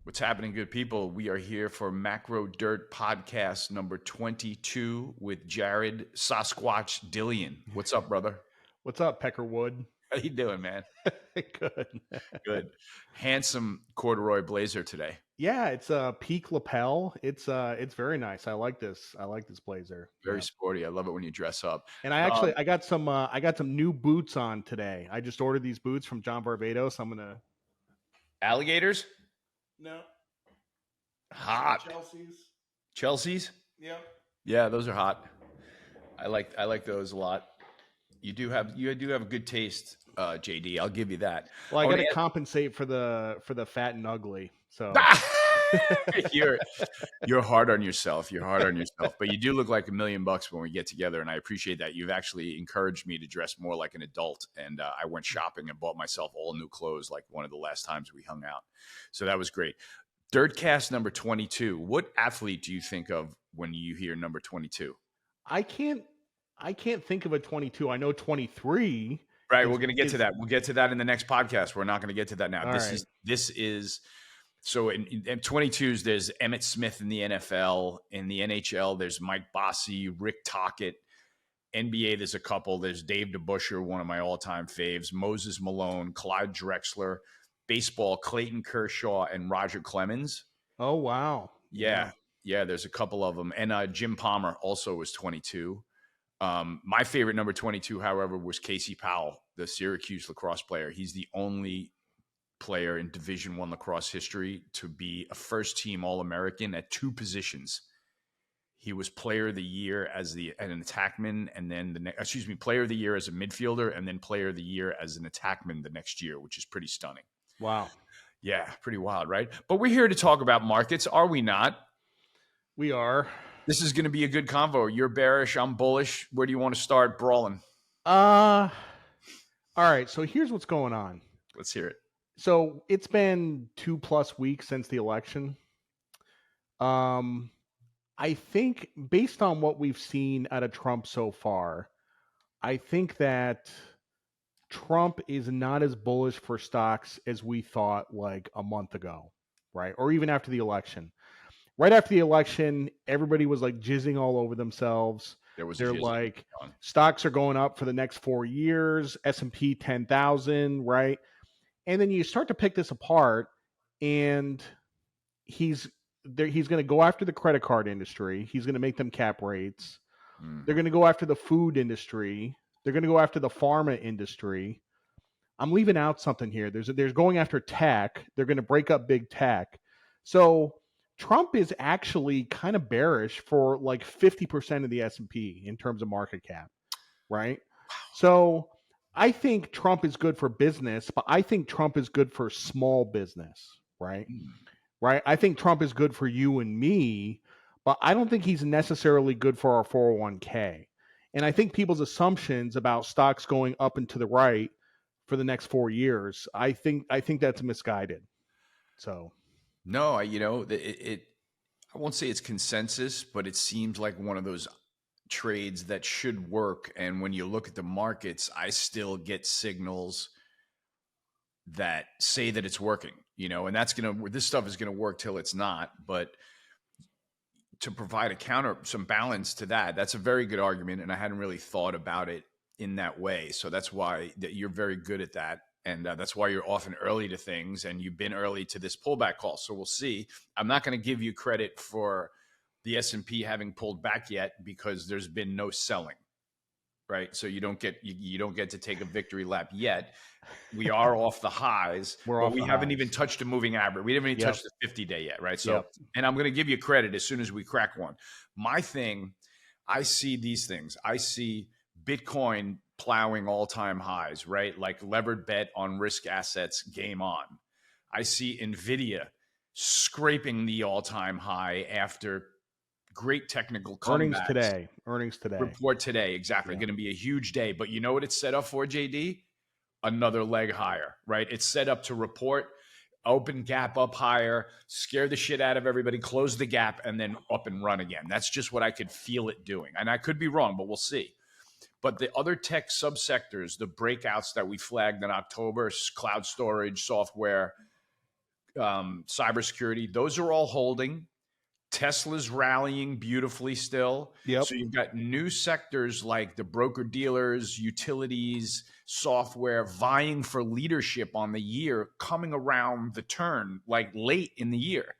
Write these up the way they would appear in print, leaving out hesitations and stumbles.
What's happening, good people? We are here for Macro Dirt Podcast number 22 with Jared Sasquatch Dillian. What's up, brother? What's up, Peckerwood? How you doing, man? Good. Good. Handsome corduroy blazer today. Yeah, it's a peak lapel. It's very nice. I like this. I like this blazer. Very Yeah. sporty. I love it when you dress up. And I got some new boots on today. I just ordered these boots from John Barbados. I'm gonna Alligators? no Hot. Chelsea's? Yep. Yeah, those are hot. I like those a lot. You do have a good taste, JD. I'll give you that. Well, I got to compensate for the fat and ugly. So you're hard on yourself. You're hard on yourself. But you do look like $1 million when we get together, and I appreciate that. You've actually encouraged me to dress more like an adult, and I went shopping and bought myself all new clothes like one of the last times we hung out. So that was great. Dirtcast number 22. What athlete do you think of when you hear number 22? I can't think of a 22. I know 23. Right, we're going to get to that. We'll get to that in the next podcast. We're not going to get to that now. This is so in 22s. There's Emmitt Smith in the NFL. In the NHL, there's Mike Bossy, Rick Tocchet. NBA, there's a couple. There's Dave DeBusschere, one of my all-time faves. Moses Malone, Clyde Drexler. Baseball, Clayton Kershaw and Roger Clemens. Oh, wow. Yeah, there's a couple of them. And Jim Palmer also was 22. My favorite number 22, however, was Casey Powell, the Syracuse lacrosse player. He's the only player in Division I lacrosse history to be a first-team All-American at two positions. He was Player of the Year as an attackman, and then Player of the Year as a midfielder, and then Player of the Year as an attackman the next year, which is pretty stunning. Wow. Yeah, pretty wild, right? But we're here to talk about markets, are we not? We are. This is going to be a good convo. You're bearish, I'm bullish. Where do you want to start brawling? All right, so here's what's going on. Let's hear it. So it's been 2+ weeks since the election. I think based on what we've seen out of Trump so far, I think that Trump is not as bullish for stocks as we thought like a month ago, right? Or even after the election. Right after the election, everybody was like jizzing all over themselves. They're like, stocks are going up for the next 4 years, S&P 10,000, right? And then you start to pick this apart, and he's going to go after the credit card industry. He's going to make them cap rates. They're going to go after the food industry. They're going to go after the pharma industry. I'm leaving out something here. There's going after tech. They're going to break up big tech. So Trump is actually kind of bearish for like 50% of the S&P in terms of market cap, right? So I think Trump is good for business, but I think Trump is good for small business, right? Right? I think Trump is good for you and me, but I don't think he's necessarily good for our 401k. And I think people's assumptions about stocks going up and to the right for the next 4 years, I think that's misguided. So, no, I won't say it's consensus, but it seems like one of those trades that should work. And when you look at the markets, I still get signals that say that it's working, and this stuff is going to work till it's not. But to provide some balance to that, that's a very good argument. And I hadn't really thought about it in that way. So that's why you're very good at that. And that's why you're often early to things, and you've been early to this pullback call. So we'll see. I'm not going to give you credit for the S&P having pulled back yet because there's been no selling, right? So you don't get to take a victory lap yet. We are off the highs, but we haven't even touched a moving average. We haven't even touched the 50-day yet, right? So, and I'm going to give you credit as soon as we crack one. My thing, I see these things. I see Bitcoin plowing all-time highs, right? Like levered bet on risk assets, game on. I see NVIDIA scraping the all-time high after great technical comebacks. Earnings today. Report today, exactly. Going to be a huge day. But you know what it's set up for, JD? Another leg higher, right? It's set up to report, open gap up higher, scare the shit out of everybody, close the gap, and then up and run again. That's just what I could feel it doing. And I could be wrong, but we'll see. But the other tech subsectors, the breakouts that we flagged in October, cloud storage, software, cybersecurity. Those are all holding. Tesla's rallying beautifully still. Yep. So you've got new sectors like the broker dealers, utilities, software vying for leadership on the year coming around the turn, like late in the year.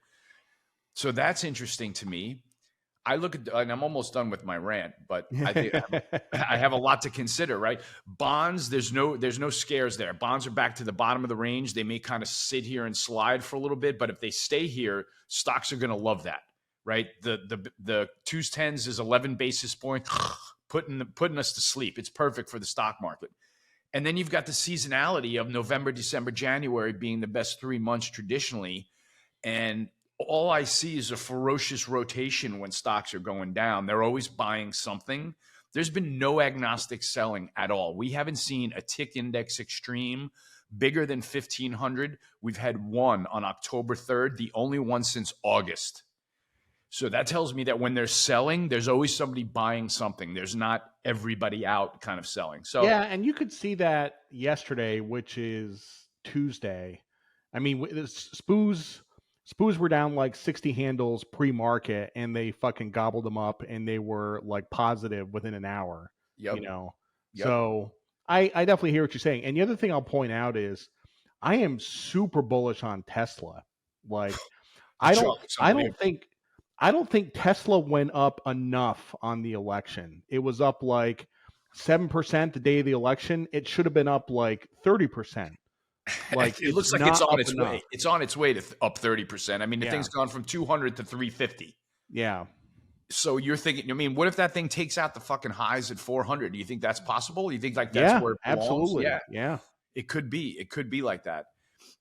So that's interesting to me. I look at, and I'm almost done with my rant, but I think I have a lot to consider, right? Bonds, there's no scares there. Bonds are back to the bottom of the range. They may kind of sit here and slide for a little bit, but if they stay here, stocks are going to love that, right? The 2s10s is 11 basis points, putting us to sleep. It's perfect for the stock market. And then you've got the seasonality of November, December, January being the best 3 months traditionally. And all I see is a ferocious rotation when stocks are going down. They're always buying something. There's been no agnostic selling at all. We haven't seen a tick index extreme bigger than 1,500. We've had one on October 3rd, the only one since August. So that tells me that when they're selling, there's always somebody buying something. There's not everybody out kind of selling. So yeah, and you could see that yesterday, which is Tuesday. I mean, SPOOs were down like 60 handles pre-market, and they fucking gobbled them up, and they were like positive within an hour. Yep. So I definitely hear what you're saying. And the other thing I'll point out is I am super bullish on Tesla. Like I don't think Tesla went up enough on the election. It was up like 7% the day of the election. It should have been up like 30%. Like it looks like it's on its way. It's on its way to up 30%. I mean, the thing's gone from 200 to 350. Yeah. So you're thinking, I mean, what if that thing takes out the fucking highs at 400? Do you think that's possible? You think like that's where it belongs? Absolutely. Yeah. It could be. It could be like that.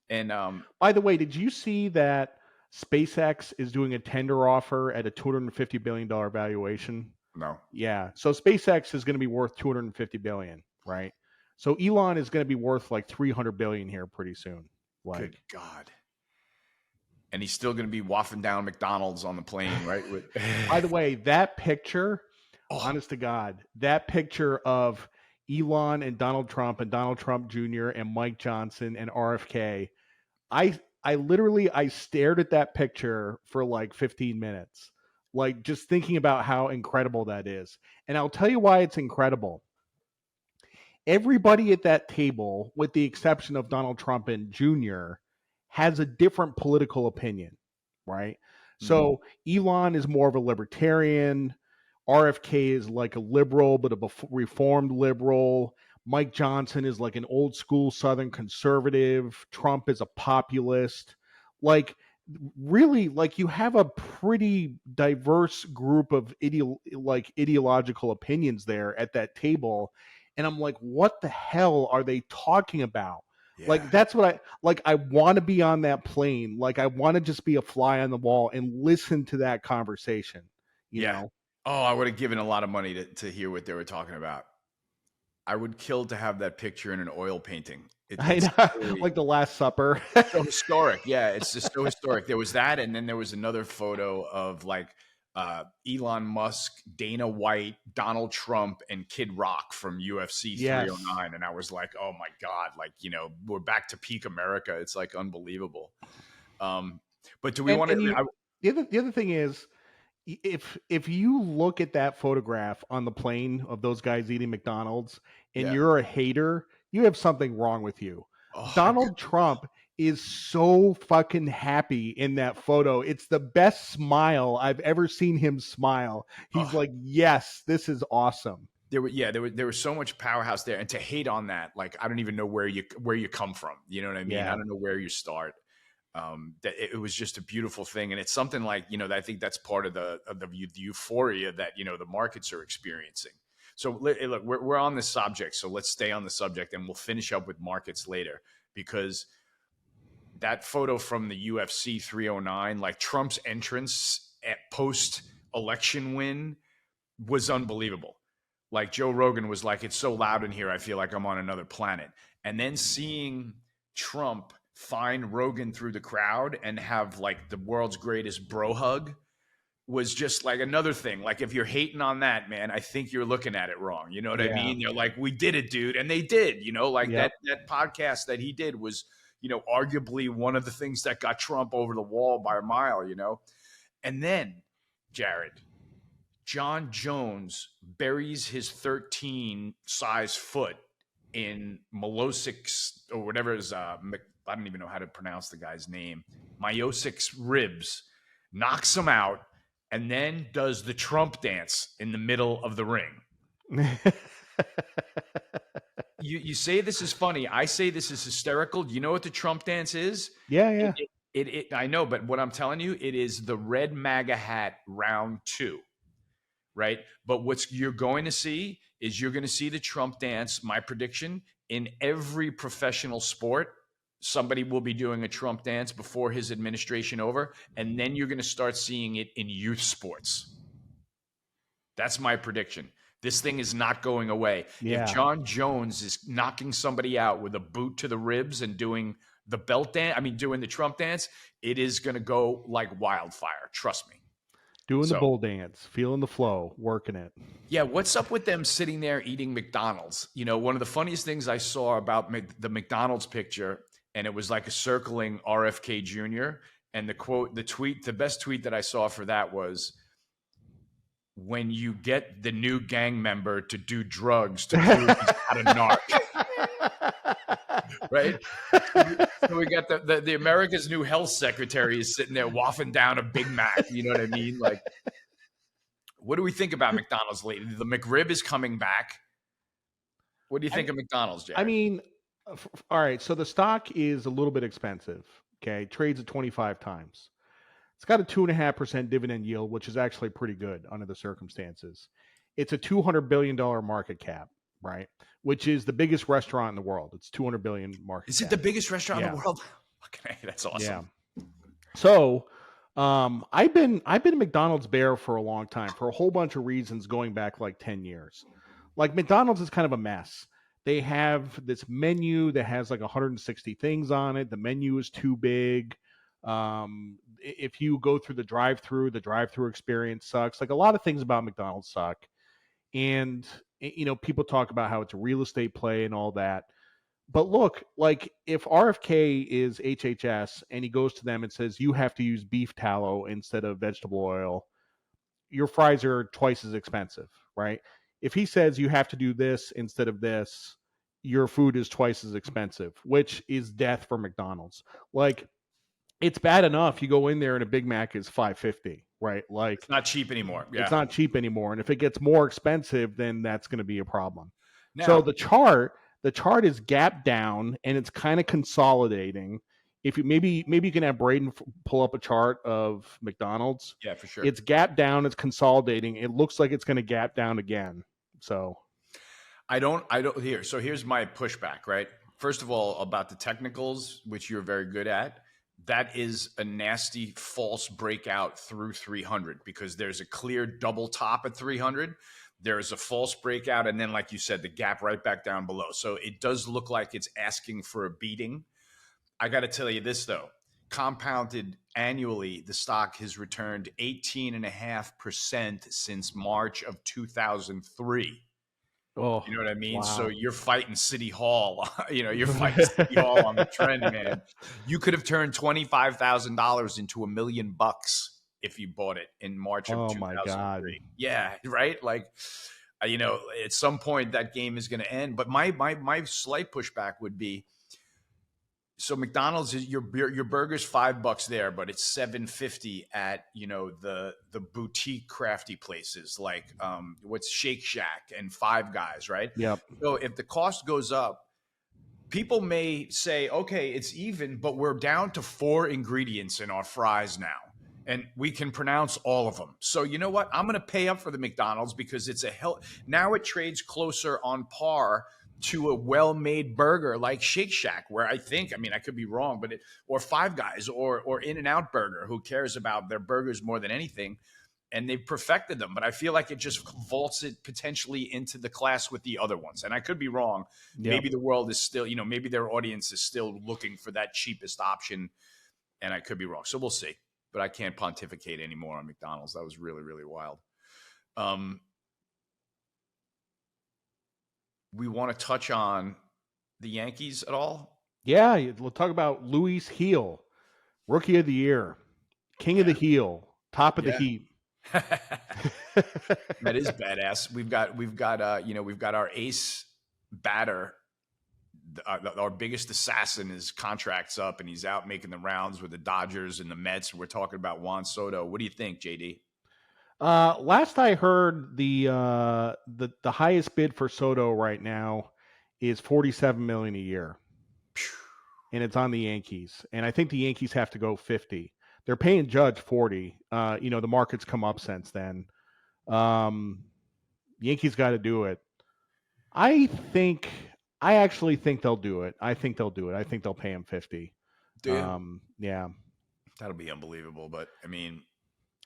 And by the way, did you see that SpaceX is doing a tender offer at a $250 billion valuation? No. Yeah. So SpaceX is going to be worth $250 billion, right? So Elon is going to be worth like $300 billion here pretty soon. Like, good God. And he's still going to be waffing down McDonald's on the plane, right? By the way, that picture, honest to God, that picture of Elon and Donald Trump Jr. and Mike Johnson and RFK, I literally stared at that picture for like 15 minutes, like just thinking about how incredible that is. And I'll tell you why it's incredible. Everybody at that table, with the exception of Donald Trump and Jr., has a different political opinion, right? Mm-hmm. So Elon is more of a libertarian. RFK is like a liberal, but a reformed liberal. Mike Johnson is like an old school Southern conservative. Trump is a populist. Like, really, like you have a pretty diverse group of ideological opinions there at that table. And I'm like, what the hell are they talking about? Yeah. Like, that's what I want to be on that plane. Like, I want to just be a fly on the wall and listen to that conversation, you know? Oh, I would have given a lot of money to hear what they were talking about. I would kill to have that picture in an oil painting. I know, really, like the Last Supper. So historic. Yeah, it's just so historic. There was that, and then there was another photo of like Elon Musk, Dana White, Donald Trump, and Kid Rock from UFC 309. And I was like, oh my God, like, you know, we're back to peak America. It's like unbelievable. But do we want to... The other thing is, if you look at that photograph on the plane of those guys eating McDonald's and you're a hater, you have something wrong with you. Donald Trump is so fucking happy in that photo. It's the best smile I've ever seen him smile. He's like, yes, this is awesome. There was so much powerhouse there, and to hate on that, like, I don't even know where you come from. You know what I mean? I don't know where you start. That it was just a beautiful thing, and it's something like, you know, I think that's part of the euphoria that, you know, the markets are experiencing. So look, we're on this subject, so let's stay on the subject, and we'll finish up with markets later, because that photo from the UFC 309, like Trump's entrance at post-election win, was unbelievable. Like Joe Rogan was like, it's so loud in here, I feel like I'm on another planet. And then seeing Trump find Rogan through the crowd and have like the world's greatest bro hug was just like another thing. Like, if you're hating on that, man, I think you're looking at it wrong. You know what I mean? You're like, we did it, dude. And they did, you know, like that podcast that he did was, arguably one of the things that got Trump over the wall by a mile, And then, Jared, John Jones buries his 13 size foot in Milosic's or whatever is I don't even know how to pronounce the guy's name. Miosic's ribs, knocks him out, and then does the Trump dance in the middle of the ring. You say this is funny. I say this is hysterical. Do you know what the Trump dance is? Yeah. I know, but what I'm telling you, it is the red MAGA hat round 2. Right. But what you're going to see is you're going to see the Trump dance. My prediction, in every professional sport, somebody will be doing a Trump dance before his administration over. And then you're going to start seeing it in youth sports. That's my prediction. This thing is not going away. Yeah. If John Jones is knocking somebody out with a boot to the ribs and doing the belt dance, doing the Trump dance, it is going to go like wildfire. Trust me. Doing the bull dance, feeling the flow, working it. Yeah, what's up with them sitting there eating McDonald's? One of the funniest things I saw about the McDonald's picture, and it was like a circling RFK Jr., and the best tweet that I saw for that was, when you get the new gang member to do drugs to prove he's not a narc. Right? So we got the America's new health secretary is sitting there waffing down a Big Mac. You know what I mean? Like, what do we think about McDonald's lately? The McRib is coming back. What do you think of McDonald's, Jared? All right. So the stock is a little bit expensive. Okay. Trades at 25 times. It's got a 2.5% dividend yield, which is actually pretty good under the circumstances. It's a $200 billion market cap, right? Which is the biggest restaurant in the world. It's $200 billion market cap. Is it the biggest restaurant in the world? Okay, that's awesome. Yeah. So I've been a McDonald's bear for a long time for a whole bunch of reasons going back like 10 years. Like, McDonald's is kind of a mess. They have this menu that has like 160 things on it. The menu is too big. If you go through the drive-through experience sucks. Like, a lot of things about McDonald's suck. And, people talk about how it's a real estate play and all that. But look, like, if RFK is HHS and he goes to them and says, you have to use beef tallow instead of vegetable oil, your fries are twice as expensive, right? If he says you have to do this instead of this, your food is twice as expensive, which is death for McDonald's. Like, it's bad enough you go in there and a Big Mac is $5.50, right? Like, it's not cheap anymore. Yeah. It's not cheap anymore. And if it gets more expensive, then that's going to be a problem. So the chart is gap down and it's kind of consolidating. If you maybe you can have Braden pull up a chart of McDonald's. Yeah, for sure. It's gap down, it's consolidating. It looks like it's going to gap down again. So I don't here. So here's my pushback, right? First of all, about the technicals, which you're very good at. That is a nasty false breakout through 300 because there's a clear double top at 300. There's a false breakout. And then, like you said, the gap right back down below. So it does look like it's asking for a beating. I got to tell you this, though. Compounded annually, the stock has returned 18.5% since March of 2003. Oh, you know what I mean? Wow. So you're fighting City Hall. You're fighting City Hall on the trend, man. You could have turned $25,000 into $1 million if you bought it in March of 2003. My God. Yeah, right. Like, at some point that game is going to end. But my slight pushback would be, so McDonald's is your burger's $5 there, but it's $7.50 at the boutique crafty places like what's Shake Shack and Five Guys, right? Yep. So if the cost goes up, people may say, okay, it's even, but we're down to 4 ingredients in our fries now, and we can pronounce all of them. So you know what? I'm going to pay up for the McDonald's because it's now it trades closer on par to a well-made burger like Shake Shack, where I could be wrong, but or Five Guys or In-N-Out Burger, who cares about their burgers more than anything, and they've perfected them. But I feel like it just vaults it potentially into the class with the other ones. And I could be wrong. Yep. Maybe the world is still, maybe their audience is still looking for that cheapest option, and I could be wrong. So we'll see. But I can't pontificate anymore on McDonald's. That was really, really wild. We want to touch on the Yankees at all? Yeah, we'll talk about Luis Heel, Rookie of the Year, King of the Yeah. Heel, Top of the Yeah. Heap. That is badass. We've got our ace batter. Our biggest assassin, his contract's up and he's out making the rounds with the Dodgers and the Mets. We're talking about Juan Soto. What do you think, JD? Last I heard, the highest bid for Soto right now is $47 million a year, and it's on the Yankees. And I think the Yankees have to go 50. They're paying Judge 40. The market's come up since then. Yankees got to do it. I think. I actually think they'll do it. I think they'll do it. I think they'll pay him 50. Do you? Yeah. That'll be unbelievable. But I mean,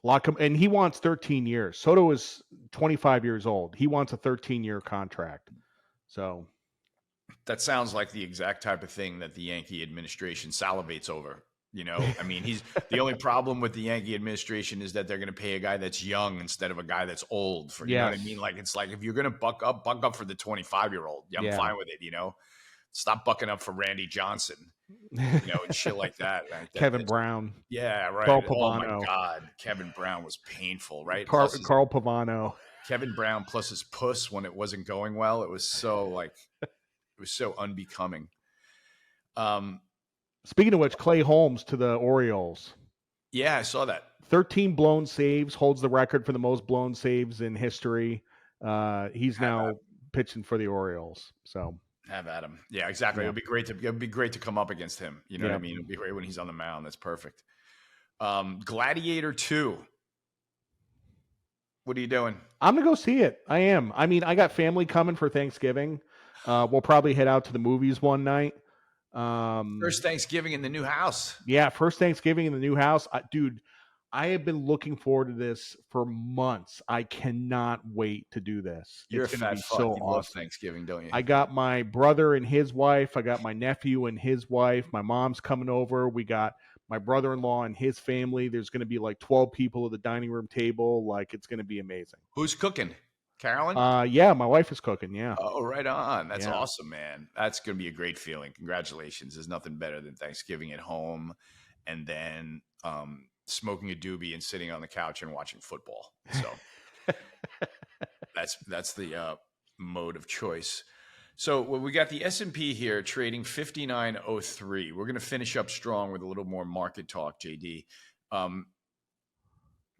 Lock him, and he wants 13 years. Soto is 25 years old. He wants a 13-year contract. So that sounds like the exact type of thing that the Yankee administration salivates over. I mean, he's the only problem with the Yankee administration is that they're going to pay a guy that's young instead of a guy that's old. You know what I mean? Like, it's like, if you're going to buck up for the 25-year-old. Yeah, I'm fine with it. Stop bucking up for Randy Johnson, and shit like that. Right? Kevin Brown. Yeah, right. Carl Oh my Pavano. God, Kevin Brown was painful, right? Carl Pavano. Kevin Brown plus his puss when it wasn't going well. It was so unbecoming. Speaking of which, Clay Holmes to the Orioles. Yeah, I saw that. 13 blown saves, holds the record for the most blown saves in history. He's now pitching for the Orioles. So have at him. Yeah, exactly. Yeah. It'd be great to come up against him. You know what I mean? It'd be great when he's on the mound. That's perfect. Gladiator 2. What are you doing? I'm gonna go see it. I am. I mean, I got family coming for Thanksgiving. We'll probably head out to the movies one night. First Thanksgiving in the new house. Yeah, first Thanksgiving in the new house. Dude, I have been looking forward to this for months. I cannot wait to do this. You're it's a fat fuck. So you awesome. love Thanksgiving, don't you? I got my brother and his wife. I got my nephew and his wife. My mom's coming over. We got my brother-in-law and his family. There's going to be like 12 people at the dining room table. Like, it's going to be amazing. Who's cooking? Carolyn? Yeah, my wife is cooking. Yeah. Oh, right on. That's awesome, man. That's going to be a great feeling. Congratulations. There's nothing better than Thanksgiving at home and then smoking a doobie and sitting on the couch and watching football. So that's the mode of choice. So we got the S&P here trading 59.03. We're going to finish up strong with a little more market talk, JD.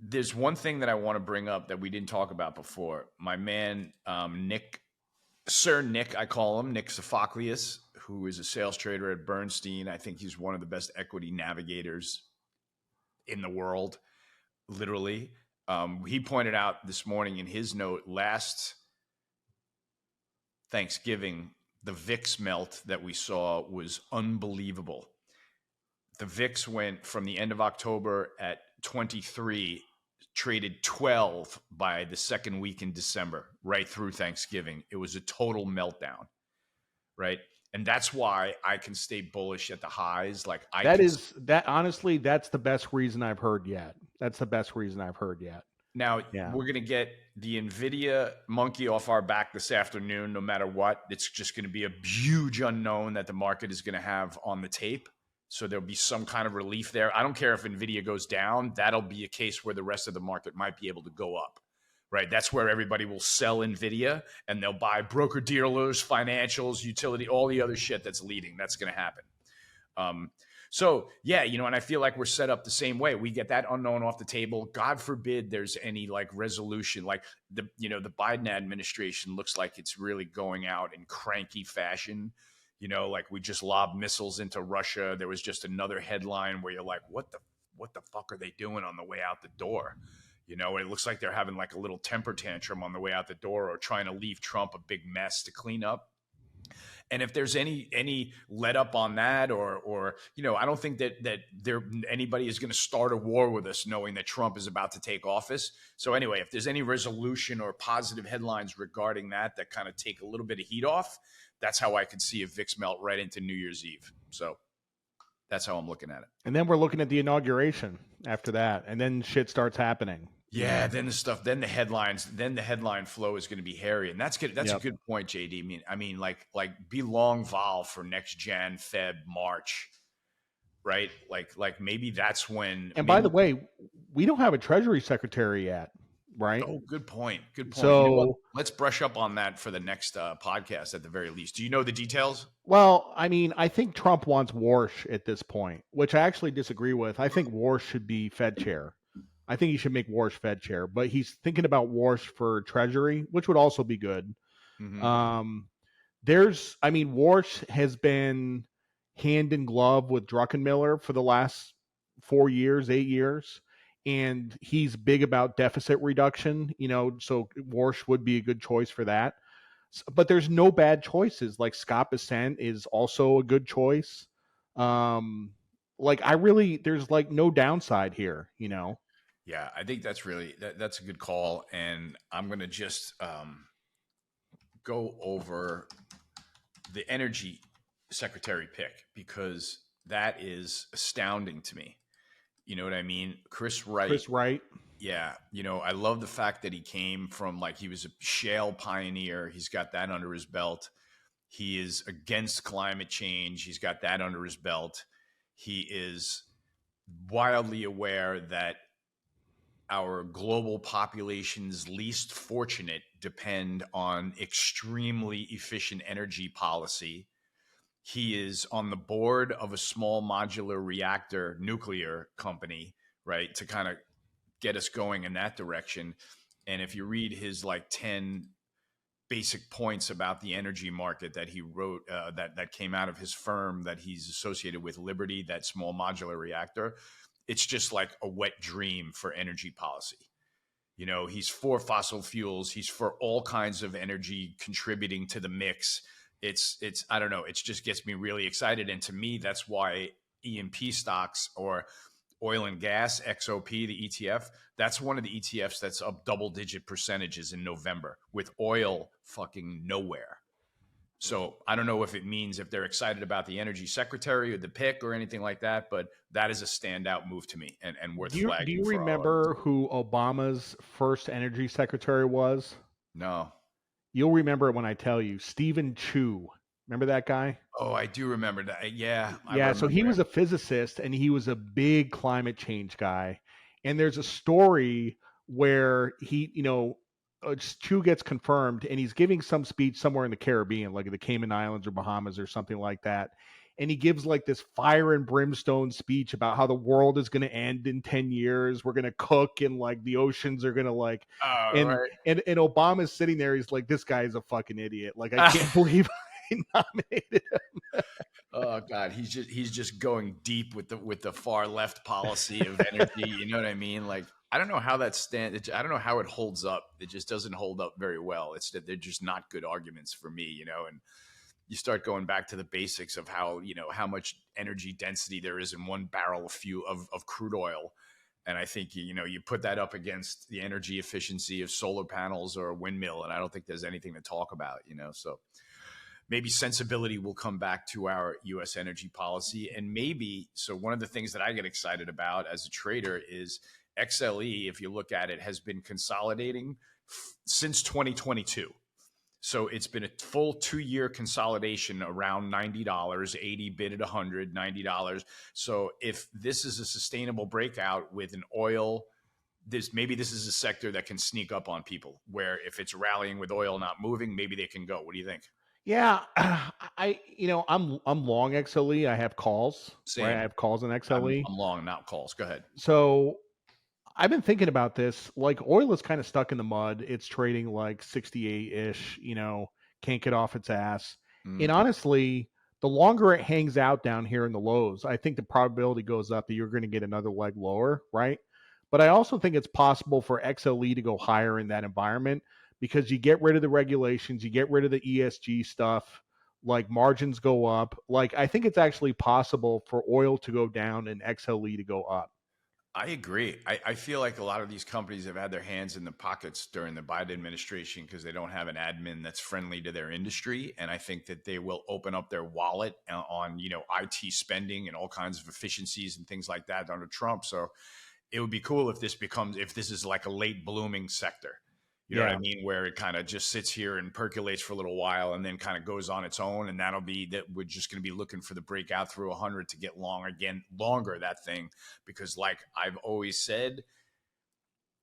There's one thing that I want to bring up that we didn't talk about before. My man, Nick, I call him, Nick Sophocleus, who is a sales trader at Bernstein. I think he's one of the best equity navigators in the world, literally. He pointed out this morning in his note, last Thanksgiving, the VIX melt that we saw was unbelievable. The VIX went from the end of October at 23, traded 12 by the second week in December, right through Thanksgiving. It was a total meltdown, right? And that's why I can stay bullish at the highs. Like honestly, that's the best reason I've heard yet. Now, we're going to get the NVIDIA monkey off our back this afternoon, no matter what. It's just going to be a huge unknown that the market is going to have on the tape. So there'll be some kind of relief there. I don't care if NVIDIA goes down. That'll be a case where the rest of the market might be able to go up, right? That's where everybody will sell NVIDIA and they'll buy broker dealers, financials, utility, all the other shit that's leading. That's going to happen. So yeah, and I feel like we're set up the same way. We get that unknown off the table. God forbid there's any like resolution, like the Biden administration looks like it's really going out in cranky fashion. Like we just lobbed missiles into Russia. There was just another headline where you're like, what the fuck are they doing on the way out the door? It looks like they're having like a little temper tantrum on the way out the door or trying to leave Trump a big mess to clean up. And if there's any let up on that or I don't think that anybody is going to start a war with us knowing that Trump is about to take office. So anyway, if there's any resolution or positive headlines regarding that kind of take a little bit of heat off, that's how I could see a VIX melt right into New Year's Eve. So that's how I'm looking at it. And then we're looking at the inauguration after that. And then shit starts happening. Yeah, then the headlines, then the headline flow is going to be hairy, and that's good. That's a Yep. good point, JD. Like be long vol for next Jan, Feb, March, right? Like maybe that's when And by the maybe. way, we don't have a Treasury Secretary yet, right? Oh, good point. Good point. You know what? So, Let's brush up on that for the next podcast at the very least. Do you know the details? well, I mean, I think Trump wants Warsh at this point, which I actually disagree with. I think Warsh should be Fed chair. I think he should make Warsh Fed chair, but he's thinking about Warsh for Treasury, which would also be good. Hmm. Um, I mean, Warsh has been hand in glove with Druckenmiller for the last 4 years, 8 years, and he's big about deficit reduction. So Warsh would be a good choice for that. But there's no bad choices. Like Scott Bessent is also a good choice. Um, there's like no downside here. Yeah, I think that's a good call, and I'm gonna just go over the energy secretary pick because that is astounding to me. You know what I mean? Chris Wright. Chris Wright. Yeah. I love the fact that he came from like he was a shale pioneer. He's got that under his belt. He is against climate change. He's got that under his belt. He is wildly aware that our global population's least fortunate depend on extremely efficient energy policy. He is on the board of a small modular reactor nuclear company, right, to kind of get us going in that direction. And if you read his like 10 basic points about the energy market that he wrote, that came out of his firm that he's associated with, Liberty, that small modular reactor, it's just like a wet dream for energy policy. He's for fossil fuels. He's for all kinds of energy contributing to the mix. It's I don't know. It just gets me really excited. And to me, that's why E&P stocks or oil and gas, XOP, the ETF, that's one of the ETFs that's up double-digit percentages in November with oil fucking nowhere. So I don't know if it means if they're excited about the energy secretary or the pick or anything like that, but that is a standout move to me and worth Do you flagging for our audience. remember who Obama's first energy secretary was? No. You'll remember it when I tell you. Stephen Chu. Remember that guy? Oh, I do remember that. Yeah, I Yeah, so he remember was him. a physicist and he was a big climate change guy. And there's a story where Chu gets confirmed and he's giving some speech somewhere in the Caribbean, like the Cayman Islands or Bahamas or something like that. And he gives like this fire and brimstone speech about how the world is going to end in 10 years. We're going to cook and like the oceans are going to like, and, Right. and Obama's sitting there. He's like, this guy is a fucking idiot. Like, I can't believe I nominated him. Oh God, he's just going deep with the far left policy of energy. You know what I mean? Like I don't know how that stands. I don't know how it holds up. It just doesn't hold up very well. It's that they're just not good arguments for me. And you start going back to the basics of how much energy density there is in one barrel of crude oil. And I think you put that up against the energy efficiency of solar panels or a windmill, and I don't think there's anything to talk about. So maybe sensibility will come back to our U.S. energy policy. And so one of the things that I get excited about as a trader is XLE, if you look at it, has been consolidating since 2022. So it's been a full 2-year consolidation around $90, 80 bid at 100, $90. So if this is a sustainable breakout with an oil, maybe this is a sector that can sneak up on people where if it's rallying with oil not moving, maybe they can go. What do you think? Yeah, I'm long XLE. I have calls, right? I Same. have calls in I'm, XLE. I'm long, not calls. Go ahead. So I've been thinking about this. Like oil is kind of stuck in the mud. It's trading like 68-ish, can't get off its ass. And Mm. honestly, the longer it hangs out down here in the lows, I think the probability goes up that you're going to get another leg lower, right? But I also think it's possible for XLE to go higher in that environment because you get rid of the regulations, you get rid of the ESG stuff, like margins go up. Like I think it's actually possible for oil to go down and XLE to go up. I agree. I feel like a lot of these companies have had their hands in the pockets during the Biden administration because they don't have an admin that's friendly to their industry. And I think that they will open up their wallet on IT spending and all kinds of efficiencies and things like that under Trump. So it would be cool if this is like a late blooming sector. You know what I Yeah. mean? Where it kind of just sits here and percolates for a little while and then kind of goes on its own. And we're just going to be looking for the breakout through 100 to get longer that thing. Because like I've always said,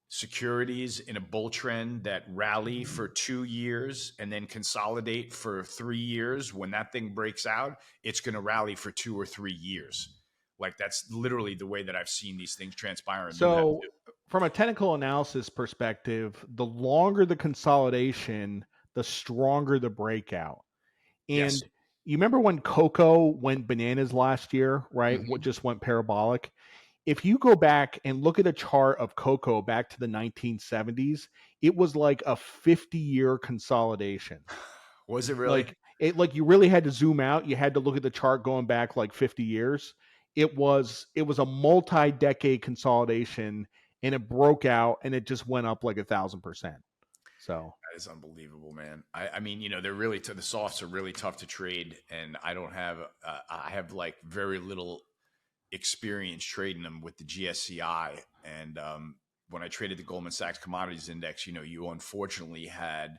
securities in a bull trend that rally for 2 years and then consolidate for 3 years, when that thing breaks out, it's going to rally for 2 or 3 years. Like that's literally the way that I've seen these things transpire, and you have So, too. from a technical analysis perspective, the longer the consolidation, the stronger the breakout. Yes. And you remember when cocoa went bananas last year, right? What Mhm. just went parabolic? If you go back and look at a chart of cocoa back to the 1970s, it was like a 50-year consolidation. Was it really? Like you really had to zoom out. You had to look at the chart going back like 50 years. It was a multi-decade consolidation, and it broke out and it just went up like 1,000%. So That is unbelievable, man. I mean, they're really the softs are really tough to trade, and I have like very little experience trading them with the GSCI. And when I traded the Goldman Sachs Commodities Index, you unfortunately had,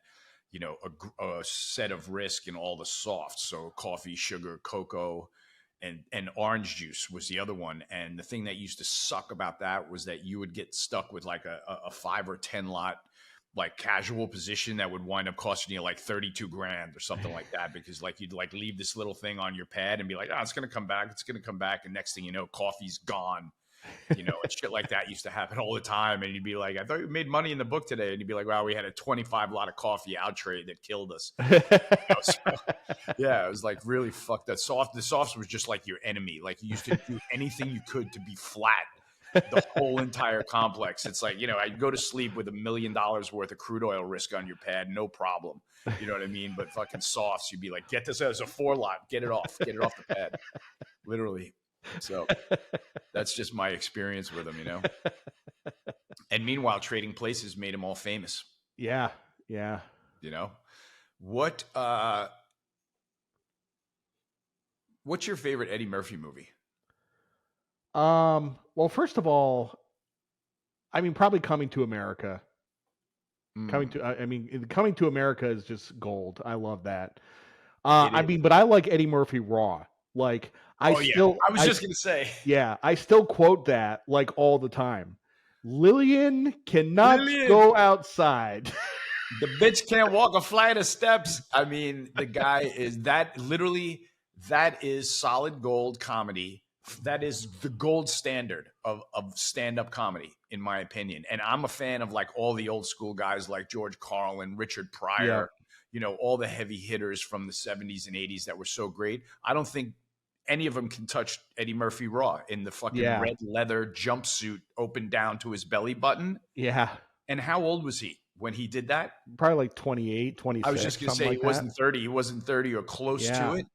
a set of risk in all the softs. So coffee, sugar, cocoa, and orange juice was the other one. And the thing that used to suck about that was that you would get stuck with like a 5 or 10 lot like casual position that would wind up costing you like 32 grand or something like that, because like you'd like leave this little thing on your pad and be like, it's going to come back. It's going to come back. And next thing you know, coffee's gone, and shit like that used to happen all the time. And you'd be like, I thought you made money in the book today. And you'd be like, wow, we had a 25 lot of coffee out trade that killed us. So, yeah, it was like really fucked. The softs was just like your enemy. Like you used to do anything you could to be flat the whole entire complex. It's like, I'd go to sleep with $1 million worth of crude oil risk on your pad, no problem. You know what I mean? But fucking softs, you'd be like, get this as a 4 lot, get it off the pad, literally. So that's just my experience with them. And meanwhile, trading places made them all famous. yeah, yeah. What what's your favorite Eddie Murphy movie? Well, first of all, I mean, probably Coming to America. Mm, Coming to America is just gold. I love that. it is. But I like Eddie Murphy Raw. Like I Oh yeah, still, I was just gonna say, yeah, I still quote that like all the time. Lillian cannot Lillian, go outside. the bitch can't walk a flight of steps. I mean, the guy is that is solid gold comedy. That is the gold standard of stand-up comedy, in my opinion. And I'm a fan of like all the old school guys like George Carlin, Richard Yeah, Pryor, all the heavy hitters from the 70s and 80s that were so great. I don't think any of them can touch Eddie Murphy Raw in the fucking yeah, red leather jumpsuit open down to his belly button. yeah. And how old was he when he did that? Probably like 28, I was just 26, going to something say he like that. wasn't 30. He wasn't 30 or close to Yeah. it.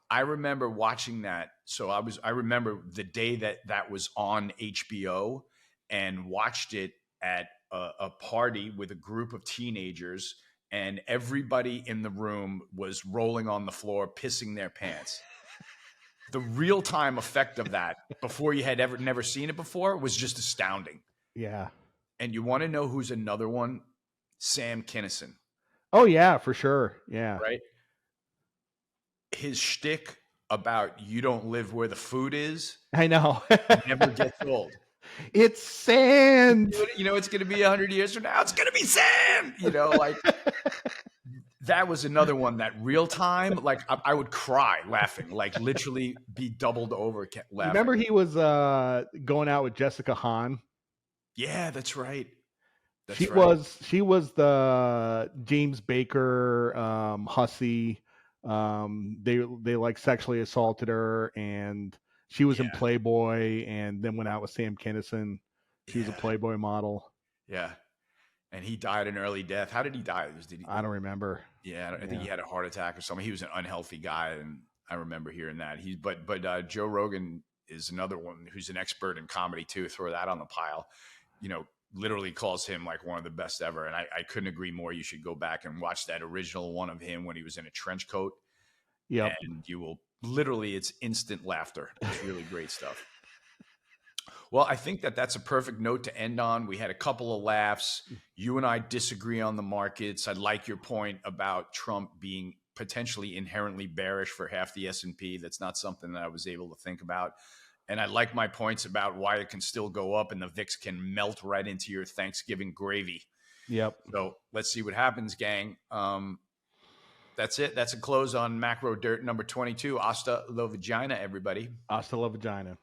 I remember watching that. So I remember the day that was on HBO, and watched it at a party with a group of teenagers, and everybody in the room was rolling on the floor, pissing their pants. The real time effect of that, before you had never seen it before, was just astounding. Yeah. And you want to know who's another one? Sam Kinison, Oh yeah, for sure. Yeah. right? His shtick about you don't live where the food is I know. never gets old. It's sand. It's going to be 100 years from now. It's going to be sand. Like that was another one that real time, like I would cry laughing, like literally be doubled over You laughing. remember he was going out with Jessica Hahn? Yeah, that's right. She was the James Baker hussy. They like sexually assaulted her, and she was in Yeah, Playboy, and then went out with Sam Kinison. She was a yeah, Playboy model. yeah. And he died an early death. How did he die? I don't remember. Yeah, I think Yeah. he had a heart attack or something. He was an unhealthy guy, and I remember hearing that. But Joe Rogan is another one who's an expert in comedy too. Throw that on the pile. Literally calls him like one of the best ever, and I couldn't agree more. You should go back and watch that original one of him when he was in a trench coat, Yep. and you will literally, it's instant laughter. It's really great stuff. Well, I think that that's a perfect note to end on. We had a couple of laughs. You and I disagree on the markets. I like your point about Trump being potentially inherently bearish for half the S&P. That's not something that I was able to think about. And I like my points about why it can still go up and the VIX can melt right into your Thanksgiving gravy. Yep. So let's see what happens, gang. That's it. That's a close on Macro Dirt number 22. Hasta la vagina, everybody. Hasta la vagina.